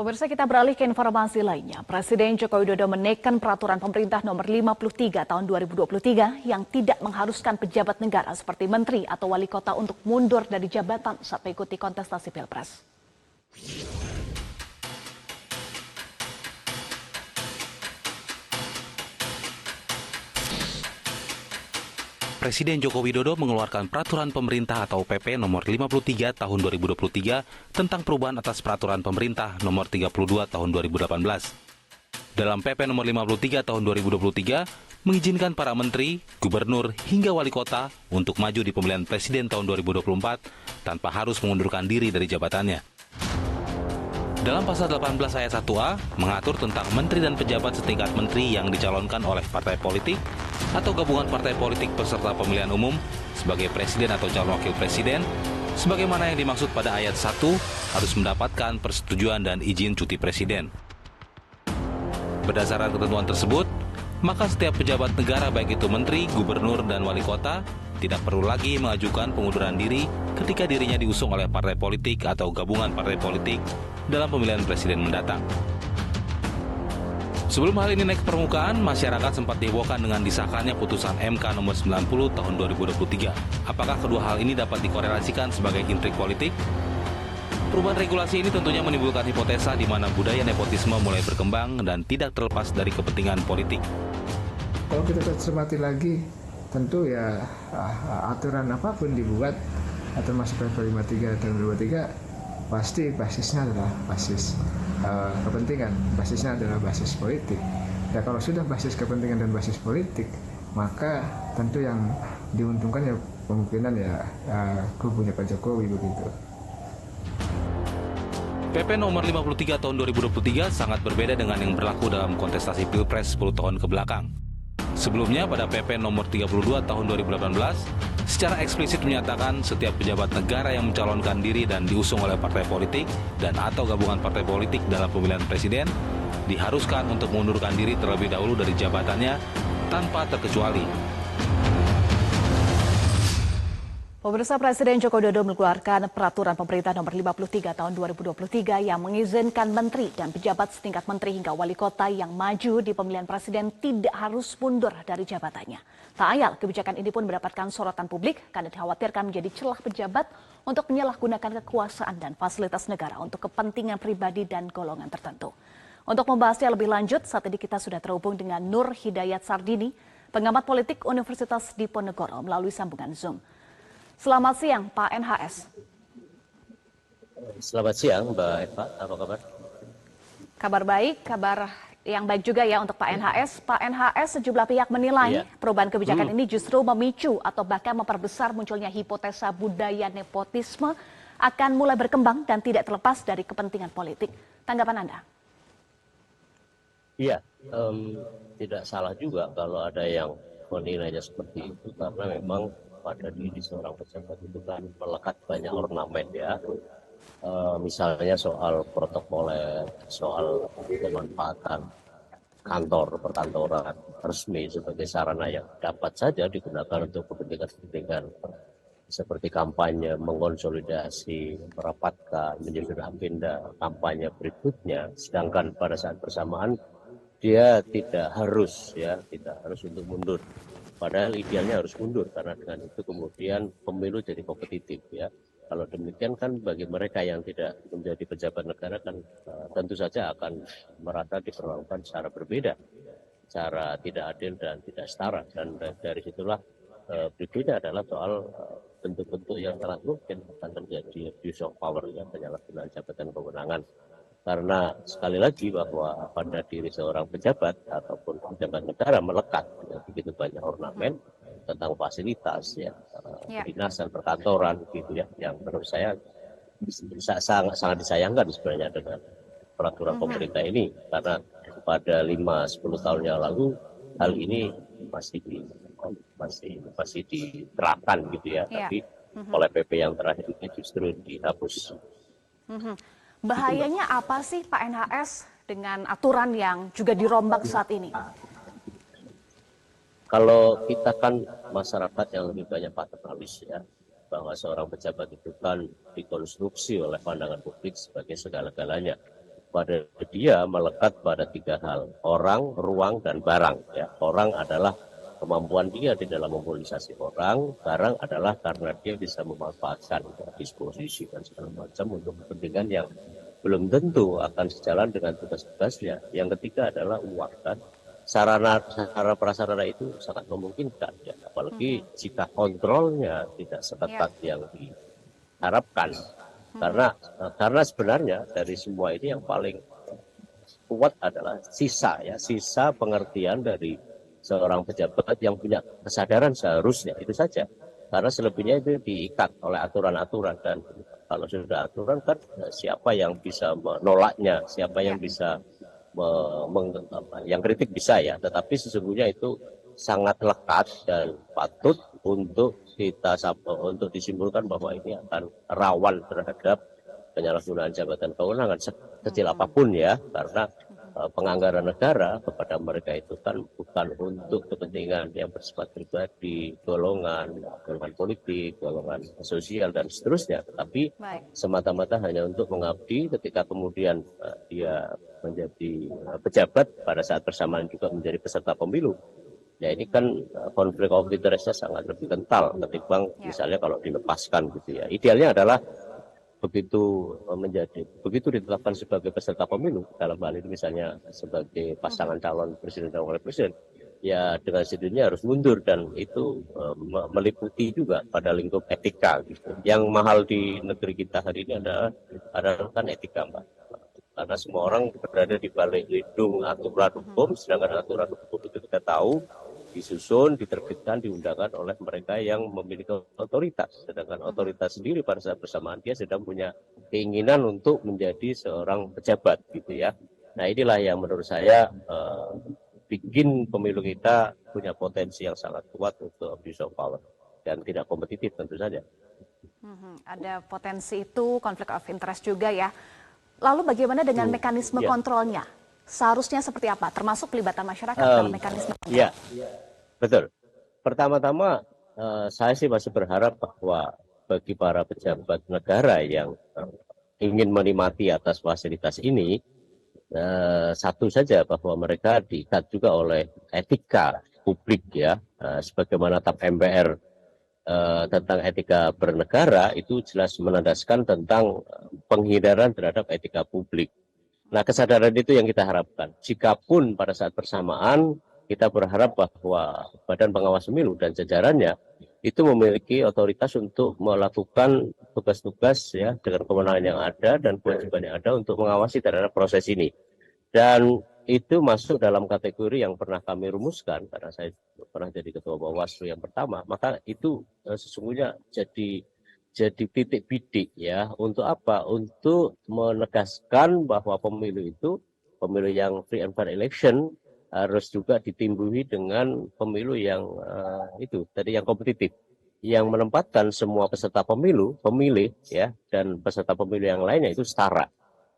Pemirsa, kita beralih ke informasi lainnya. Presiden Joko Widodo menekan peraturan pemerintah nomor 53 tahun 2023 yang tidak mengharuskan pejabat negara seperti menteri atau wali kota untuk mundur dari jabatan saat mengikuti kontestasi Pilpres. Presiden Joko Widodo mengeluarkan peraturan pemerintah atau PP nomor 53 tahun 2023 tentang perubahan atas peraturan pemerintah nomor 32 tahun 2018. Dalam PP nomor 53 tahun 2023 mengizinkan para menteri, gubernur hingga wali kota untuk maju di pemilihan presiden tahun 2024 tanpa harus mengundurkan diri dari jabatannya. Dalam pasal 18 ayat 1A mengatur tentang menteri dan pejabat setingkat menteri yang dicalonkan oleh partai politik atau gabungan partai politik peserta pemilihan umum sebagai presiden atau calon wakil presiden, sebagaimana yang dimaksud pada ayat 1 harus mendapatkan persetujuan dan izin cuti presiden. Berdasarkan ketentuan tersebut, maka setiap pejabat negara baik itu menteri, gubernur, dan wali kota tidak perlu lagi mengajukan pengunduran diri ketika dirinya diusung oleh partai politik atau gabungan partai politik dalam pemilihan presiden mendatang. Sebelum hal ini naik ke permukaan, masyarakat sempat dihebohkan dengan disahkannya putusan MK nomor 90 tahun 2023. Apakah kedua hal ini dapat dikorelasikan sebagai intrik politik? Perubahan regulasi ini tentunya menimbulkan hipotesa di mana budaya nepotisme mulai berkembang dan tidak terlepas dari kepentingan politik. Kalau kita cermati lagi, tentu ya aturan apapun dibuat, termasuk PP 53 dan 23, pasti basisnya adalah basis kepentingan, basisnya adalah basis politik. Ya kalau sudah basis kepentingan dan basis politik, maka tentu yang diuntungkan ya kemungkinan kubunya Pak Jokowi begitu. PP nomor 53 tahun 2023 sangat berbeda dengan yang berlaku dalam kontestasi Pilpres 10 tahun ke belakang. Sebelumnya pada PP nomor 32 tahun 2018, secara eksplisit menyatakan setiap pejabat negara yang mencalonkan diri dan diusung oleh partai politik dan atau gabungan partai politik dalam pemilihan presiden diharuskan untuk mengundurkan diri terlebih dahulu dari jabatannya tanpa terkecuali. Pemirsa, Presiden Joko Widodo mengeluarkan peraturan pemerintah nomor 53 tahun 2023 yang mengizinkan menteri dan pejabat setingkat menteri hingga wali kota yang maju di pemilihan presiden tidak harus mundur dari jabatannya. Tak ayal, kebijakan ini pun mendapatkan sorotan publik karena dikhawatirkan menjadi celah pejabat untuk menyalahgunakan kekuasaan dan fasilitas negara untuk kepentingan pribadi dan golongan tertentu. Untuk membahasnya lebih lanjut, saat ini kita sudah terhubung dengan Nur Hidayat Sardini, pengamat politik Universitas Diponegoro melalui sambungan Zoom. Selamat siang, Pak NHS. Selamat siang, Mbak Eva. Apa kabar? Kabar baik, kabar yang baik juga ya untuk Pak NHS. Pak NHS, sejumlah pihak menilai perubahan kebijakan ini justru memicu atau bahkan memperbesar munculnya hipotesa budaya nepotisme akan mulai berkembang dan tidak terlepas dari kepentingan politik. Tanggapan Anda? Iya, tidak salah juga kalau ada yang menilainya seperti itu, karena memang pada diri seorang pejabat itu kan melekat banyak ornamen ya. Misalnya soal protokoler, soal pemanfaatan kantor perkantoran resmi sebagai sarana yang dapat saja digunakan untuk kepentingan-kepentingan seperti kampanye, mengonsolidasi, merapatkan, menyusun agenda kampanye berikutnya. Sedangkan pada saat bersamaan dia tidak harus untuk mundur. Padahal idealnya harus mundur, karena dengan itu kemudian pemilu jadi kompetitif ya. Kalau demikian kan bagi mereka yang tidak menjadi pejabat negara kan tentu saja akan merasa diperlakukan secara berbeda, secara tidak adil dan tidak setara. Dan dari situlah berikutnya adalah soal bentuk-bentuk yang sangat mungkin akan terjadi abuse of power ya, penyalahgunaan jabatan kewenangan. Karena sekali lagi bahwa pada diri seorang pejabat ataupun pejabat negara melekat begitu banyak ornamen tentang fasilitas ya, kedinasan, perkantoran gitu ya, yang menurut saya sangat disayangkan sebenarnya dengan peraturan pemerintah ini, karena pada 5-10 tahun yang lalu hal ini masih diterapkan gitu ya, tapi oleh PP yang terakhir ini justru dihapus. Bahayanya apa sih Pak NHS dengan aturan yang juga dirombak saat ini? Kalau kita kan masyarakat yang lebih banyak paternalis ya, bahwa seorang pejabat itu kan dikonstruksi oleh pandangan publik sebagai segala-galanya. pada dia melekat pada 3 hal: orang, ruang, dan barang. Ya, orang adalah kemampuan dia di dalam memobilisasi orang, barang adalah karena dia bisa memanfaatkan disposisi dan segala macam untuk kepentingan yang belum tentu akan sejalan dengan tugas-tugasnya. Yang ketiga adalah uang, kan sarana prasarana itu sangat memungkinkan, ya, apalagi jika kontrolnya tidak seketat yang diharapkan. Karena sebenarnya dari semua ini yang paling kuat adalah sisa pengertian dari seorang pejabat yang punya kesadaran seharusnya, itu saja. Karena selebihnya itu diikat oleh aturan-aturan, dan kalau sudah aturan kan siapa yang bisa menolaknya, siapa yang bisa yang kritik bisa, ya, tetapi sesungguhnya itu sangat lekat dan patut untuk disimpulkan bahwa ini akan rawan terhadap penyalahgunaan jabatan kewenangan sekecil apapun, ya, karena penganggaran negara kepada mereka itu kan bukan untuk kepentingan yang bersifat pribadi, golongan politik, golongan sosial dan seterusnya, tetapi semata-mata hanya untuk mengabdi. Ketika kemudian dia menjadi pejabat, pada saat bersamaan juga menjadi peserta pemilu, ya ini kan konflik of interest-nya sangat lebih kental ketimbang misalnya kalau dilepaskan gitu, ya. Idealnya adalah begitu ditetapkan sebagai peserta pemilu, dalam hal ini misalnya sebagai pasangan calon presiden dan wakil presiden, ya dengan sendirinya harus mundur, dan itu meliputi juga pada lingkup etika gitu. Yang mahal di negeri kita hari ini adalah kan etika, Mbak. Karena semua orang berada di balik lindung aturan hukum, sedangkan aturan hukum itu kita tahu disusun, diterbitkan, diundangkan oleh mereka yang memiliki otoritas. Sedangkan otoritas sendiri pada saat bersamaan dia sedang punya keinginan untuk menjadi seorang pejabat gitu, ya. Nah, inilah yang menurut saya bikin pemilu kita punya potensi yang sangat kuat untuk abuse of power dan tidak kompetitif tentu saja. Ada potensi itu, konflik of interest juga, ya. Lalu bagaimana dengan mekanisme kontrolnya? Seharusnya seperti apa? Termasuk pelibatan masyarakat dalam mekanisme kontrol. Ya, betul. Pertama-tama saya sih masih berharap bahwa bagi para pejabat negara yang ingin menikmati atas fasilitas ini, satu saja bahwa mereka diikat juga oleh etika publik, ya, sebagaimana TAP MPR tentang etika bernegara itu jelas menandaskan tentang penghindaran terhadap etika publik. Nah, kesadaran itu yang kita harapkan. Jikapun pada saat bersamaan kita berharap bahwa Badan Pengawas Pemilu dan jajarannya itu memiliki otoritas untuk melakukan tugas-tugas, ya, dengan kewenangan yang ada dan kewajiban yang ada untuk mengawasi terhadap proses ini. Dan itu masuk dalam kategori yang pernah kami rumuskan karena saya pernah jadi ketua Bawaslu yang pertama. Maka itu sesungguhnya jadi titik bidik, ya, untuk apa? Untuk menegaskan bahwa pemilu itu, pemilu yang free and fair election, harus juga ditimbuhi dengan pemilu yang yang kompetitif, yang menempatkan semua peserta pemilih, ya, dan peserta pemilu yang lainnya itu setara,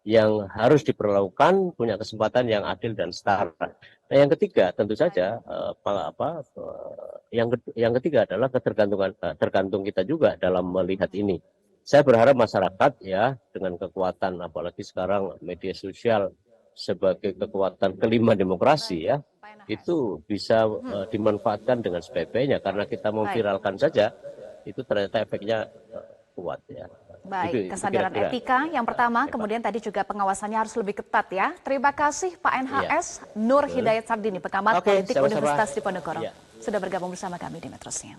yang harus diperlakukan punya kesempatan yang adil dan setara. Nah, yang ketiga tentu saja yang ketiga adalah tergantung kita juga dalam melihat ini. Saya berharap masyarakat, ya, dengan kekuatan apalagi sekarang media sosial sebagai kekuatan kelima demokrasi, ya, itu bisa dimanfaatkan dengan sebaik-baiknya, karena kita memviralkan saja itu ternyata efeknya kuat, ya. Baik, kesadaran etika yang pertama, kemudian tadi juga pengawasannya harus lebih ketat, ya. Terima kasih Pak NHS Nur Hidayat Sardini, pengamat politik Universitas Diponegoro, sudah bergabung bersama kami di Metro Siang.